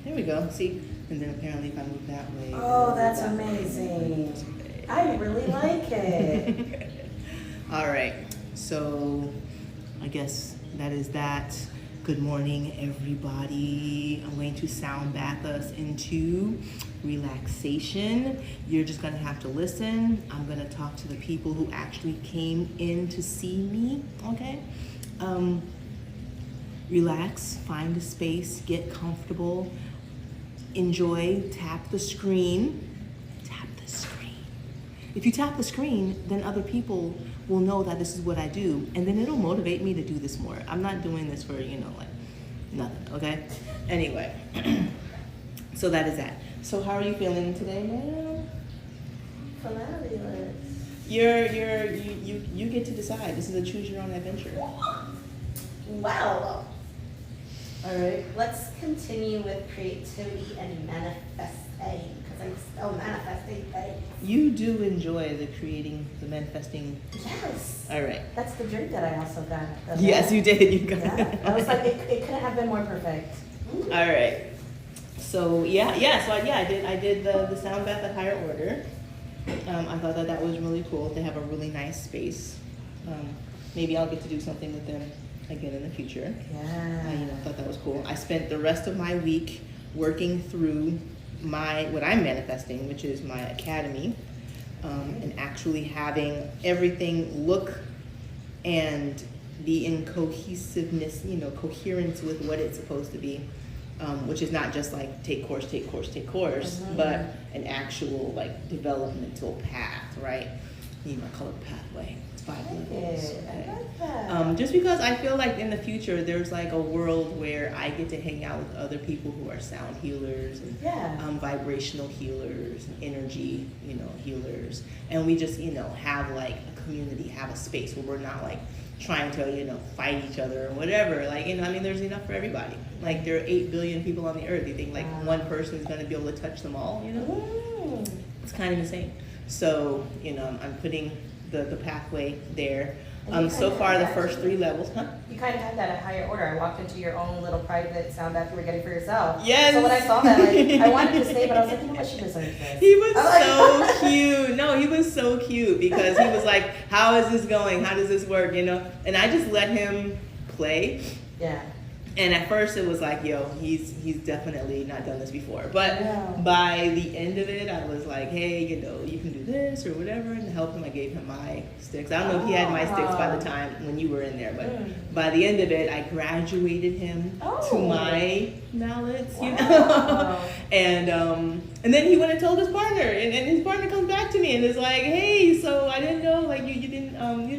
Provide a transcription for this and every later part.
There we go. See? And then apparently if I move that way. Oh, that's that amazing. I really like it. All right. So I guess that is that. Good morning, everybody. I'm going to sound bath us into relaxation. You're just going to have to listen. I'm going to talk to the people who actually came in to see me, okay? Relax, find a space, get comfortable, enjoy, tap the screen. Tap the screen. If you tap the screen, then other people will know that this is what I do, and then it'll motivate me to do this more. I'm not doing this for, like, nothing, okay? Anyway, so that is that. So how are you feeling today, ma'am? Fabulous. You get to decide. This is a choose your own adventure. Wow. All right. Let's continue with creativity and manifesting, because I'm still manifesting things. You do enjoy the creating, the manifesting. Yes. All right. That's the drink that I also got. Yes, you did. You got Yeah. I was like, it couldn't have been more perfect. All right. So I did the sound bath at Higher Order. I thought that was really cool. They have a really nice space. Maybe I'll get to do something with them again in the future. Yeah. I thought that was cool. I spent the rest of my week working through what I'm manifesting, which is my academy, and actually having everything look and be in cohesiveness, coherence with what it's supposed to be, which is not just like take course, but an actual like developmental path, right? Colored pathway. It's 5 levels. I like that. Just because I feel like in the future there's like a world where I get to hang out with other people who are sound healers and vibrational healers and energy, healers, and we just have like a community, have a space where we're not like trying to fight each other or whatever. Like there's enough for everybody. Like there are 8 billion people on the earth. You think like one person is going to be able to touch them all? It's kind of insane. So I'm putting the pathway there. So far the first 3 levels, You kind of had that at Higher Order. I walked into your own little private sound bath you were getting for yourself. Yes. So when I saw that, I wanted to stay, but I was like, what, she deserves this. He was so cute. No, he was so cute because he was like, how is this going? How does this work? And I just let him play. Yeah. And at first it was like, he's definitely not done this before. But by the end of it, I was like, hey, you can do this or whatever. And to help him, I gave him my sticks. I don't know if he had my sticks by the time when you were in there, but by the end of it, I graduated him to my mallets, And then he went and told his partner, and his partner comes back to me and is like, hey, so I didn't know, like you didn't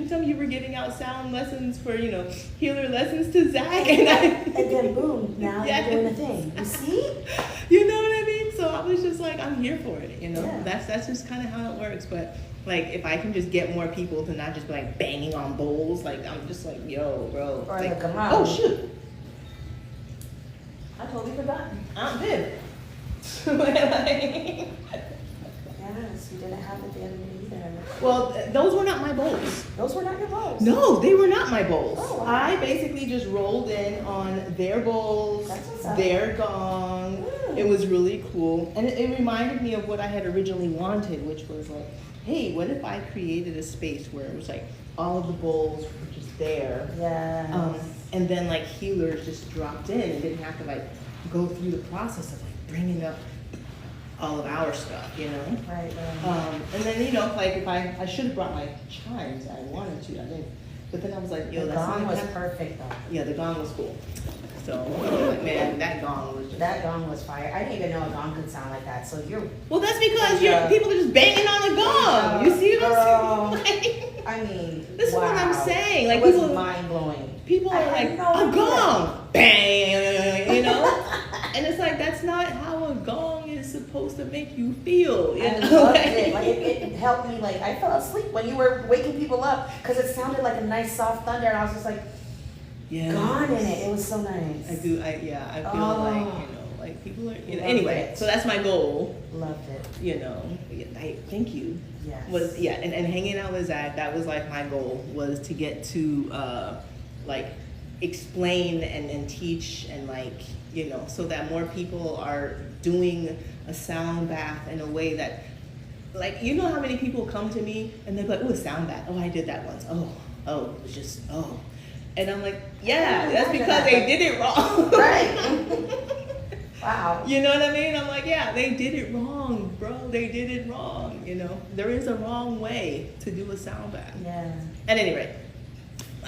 tell me you were giving out sound lessons for, healer lessons to Zach. And then boom, now you're doing a thing. You see? You know what I mean? So I was just like, I'm here for it, Yeah. That's just kind of how it works. But like, if I can just get more people to not just be like banging on bowls, like I'm just like, yo, bro. Or like, come on. oh shoot. I totally forgot. I'm good. Yes, you didn't have it the other day either. Well, those were not my bowls. Those were not your bowls. No, they were not my bowls. Oh, wow. I basically just rolled in on their bowls, That's what's up. their gong. It was really cool. And it reminded me of what I had originally wanted, which was like, hey, what if I created a space where it was like all of the bowls were just there. Yes. And then like healers just dropped in and didn't have to like go through the process of like bringing up all of our stuff, Right. And then, like if I should have brought my chimes, I wanted to, I didn't. But then I was like, The that's gong not was gonna- perfect though. Yeah, the gong was cool. So, like, man, that gong was just... That gong was fire. I didn't even know a gong could sound like that. So you're. Well, that's because Yeah. people are just banging on the gong. You see what I'm Girl. saying? I mean. This is what I'm saying. Like, it was people- mind blowing. People are like, a gong, bang, and it's like, that's not how a gong is supposed to make you feel. I loved it. Like it helped me. Like I fell asleep when you were waking people up because it sounded like a nice soft thunder, and I was just like, gone in it. It was so nice. I feel like people are, Loved anyway, it. so that's my goal, Loved it. thank you. Yes. And hanging out with Zach, that was like my goal, was to get to, like, explain and teach and like, you know, so that more people are doing a sound bath in a way that, like, you know how many people come to me and they're like, oh, a sound bath. Oh, I did that once. Oh, it was just, oh. And I'm like, yeah, that's because they did it wrong. Right. Wow. You know what I mean? I'm like, yeah, they did it wrong, bro. They did it wrong. You know, there is a wrong way to do a sound bath. Yeah. At any rate,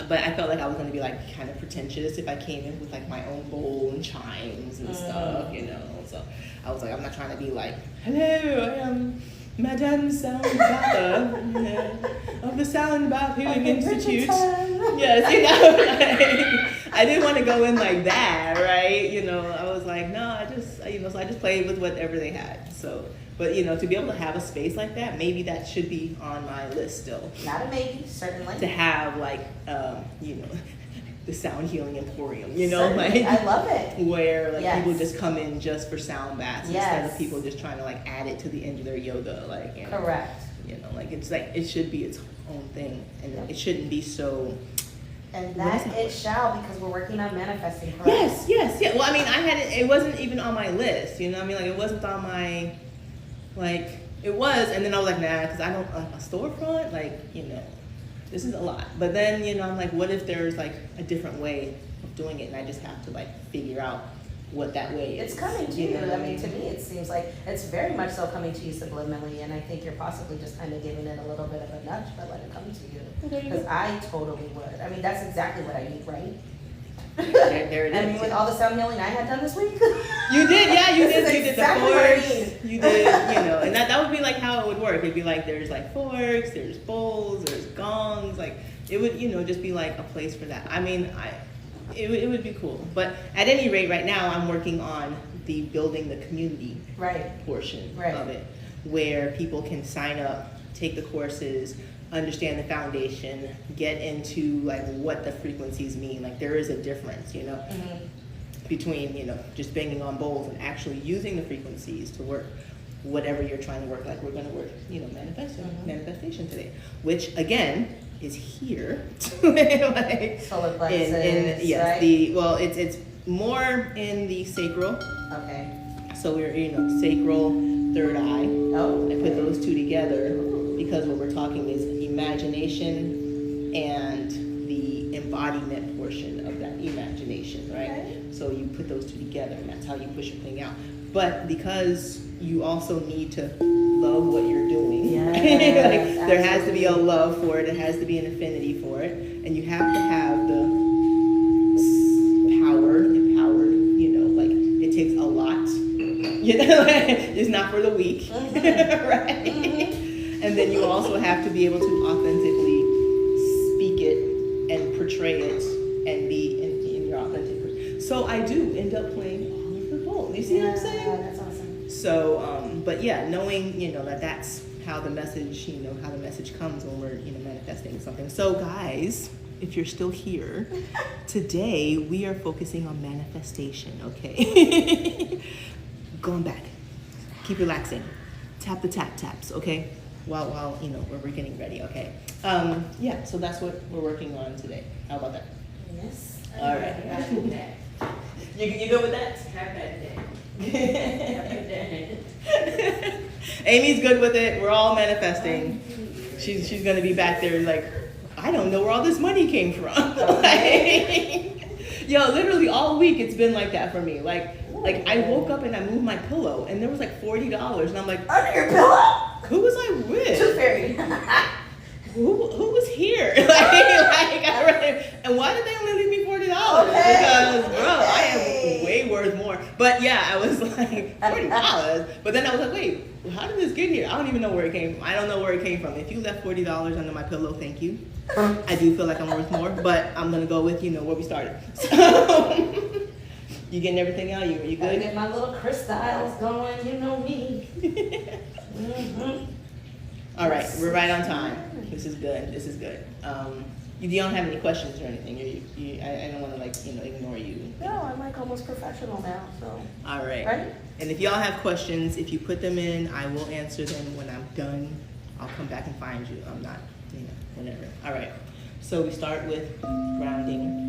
but I felt like I was going to be like kind of pretentious if I came in with like my own bowl and chimes and stuff, you know. So I was like, I'm not trying to be like, hello, I am Madame Sound Bather of the Sound Bath Healing Institute. Yes, you know, like, I didn't want to go in like that, right? You know, I was like, no, I just, you know, so I just played with whatever they had. So, but you know, to be able to have a space like that, maybe that should be on my list still. Not a maybe, certainly. To have like, you know, the Sound Healing Emporium, you know, certainly. like I love it. where like yes. people just come in just for sound baths yes. instead of people just trying to like add it to the end of their yoga, like, you know, correct. You know, like it's like it should be its own thing, and it shouldn't be so. And that it shall, because we're working on manifesting, correct? Yes, yes, yeah. Well, I mean, I had it wasn't even on my list, you know what I mean? Like, it wasn't on my, like, it was, and then I was like, nah, because I don't, like, a storefront, like, you know, this is a lot. But then, you know, I'm like, what if there's, like, a different way of doing it, and I just have to, like, figure out what that way is. It's coming to you. I mean, to me, it seems like it's very much so coming to you subliminally, and I think you're possibly just kind of giving it a little bit of a nudge, but let it come to you. Because I totally would. I mean, that's exactly what I need, right? There it is. I mean, with all the sound healing I had done this week. You did, yeah, you did. This You is did exactly the what I forks. need. You did, you know, and that would be like how it would work. It'd be like there's like forks, there's bowls, there's gongs. Like it would, you know, just be like a place for that. I mean, it would be cool. But at any rate, right now I'm working on the building the community right. portion right. of it, where people can sign up, take the courses, understand the foundation, get into like what the frequencies mean. Like there is a difference, you know, between, you know, just banging on bowls and actually using the frequencies to work whatever you're trying to work. Like we're going to work, you know, manifestation today, which again is here. Like, solar plexus, yes, right? It's more in the sacral. Okay. So we're, you know, sacral, third eye. Oh. I put those two together because what we're talking is imagination and the embodiment portion of that imagination, right? Okay. So you put those two together, and that's how you push your thing out. But because you also need to love what you're doing, yes, like, there has to be a love for it, there has to be an affinity for it, and you have to have the empowered, you know, like it takes a lot. You know, it's not for the weak, right? And then you also have to be able to authentically speak it and portray it and be in your authentic person. So I do end up playing all of the bowls. You see what I'm saying? That's awesome. So, but yeah, knowing, you know, that's how the message, you know, how the message comes when we're, you know, manifesting something. So guys, if you're still here, today we are focusing on manifestation, okay? Going back. Keep relaxing. Tap the taps, okay? While you know, we're getting ready, okay? Yeah, so that's what we're working on today. How about that? Yes. All right. You good with that? Have that day. Have that day. Amy's good with it. We're all manifesting. She's gonna be back there like, I don't know where all this money came from. Like, yo, literally all week it's been like that for me. Like I woke up and I moved my pillow and there was like $40 and I'm like, under your pillow? who was I with? Tooth fairy. Who was here? And why did they only leave me $40? Because bro, I am way worth more. But yeah, I was like $40. But then I was like, wait, how did this get here? I don't even know where it came from. I don't know where it came from. If you left $40 under my pillow, thank you. I do feel like I'm worth more, but I'm gonna go with, you know, where we started. So, you getting everything out? You Gotta good? get my little crystals going, you know me. All right, we're right on time. This is good. This is good. You don't have any questions or anything. I don't want to like, you know, ignore you. No, I'm like almost professional now, so. All right. Right? And if y'all have questions, if you put them in, I will answer them when I'm done. I'll come back and find you. I'm not, you know, whatever. All right. So we start with grounding.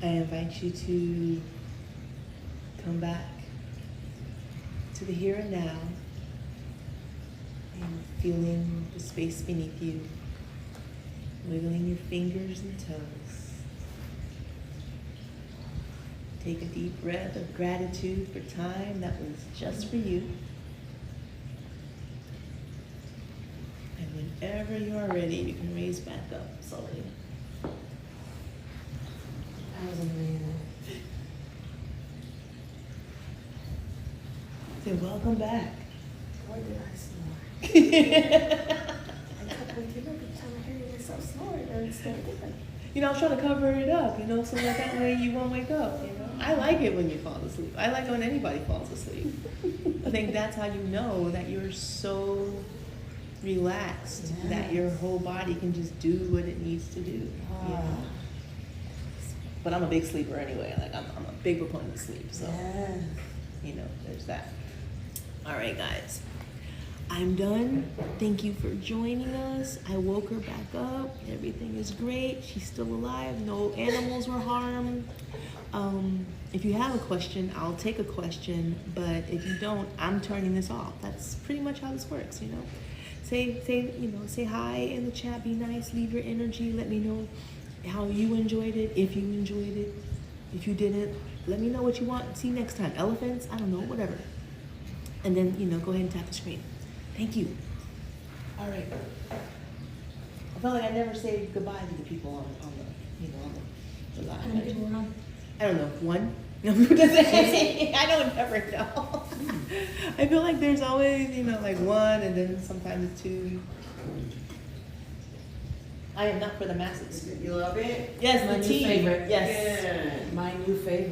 I invite you to come back to the here and now and feeling the space beneath you, wiggling your fingers and toes. Take a deep breath of gratitude for time that was just for you. And whenever you are ready, you can raise back up slowly. That was amazing. Say, welcome back. Or did I snore? I kept waking up each time I heard myself snore, and instead of different. You know, I'm trying to cover it up, you know, so that way you won't wake up, you know. I like it when you fall asleep. I like when anybody falls asleep. I think that's how you know that you're so relaxed that your whole body can just do what it needs to do. You know? But I'm a big sleeper anyway. Like I'm a big proponent of sleep, so you know, there's that. All right, guys. I'm done. Thank you for joining us. I woke her back up. Everything is great. She's still alive. No animals were harmed. If you have a question, I'll take a question. But if you don't, I'm turning this off. That's pretty much how this works, you know. Say hi in the chat. Be nice. Leave your energy. Let me know how you enjoyed it. If you enjoyed it. If you didn't, let me know what you want to see next time. Elephants? I don't know. Whatever. And then, you know, go ahead and tap the screen. Thank you. All right. I felt like I never say goodbye to the people on the live. I don't know. One? I don't ever know. I feel like there's always, you know, like one and then sometimes two. I am not for the masses. You love it? Yes, My the new tea. favorite. Yes. Yeah. My new favorite.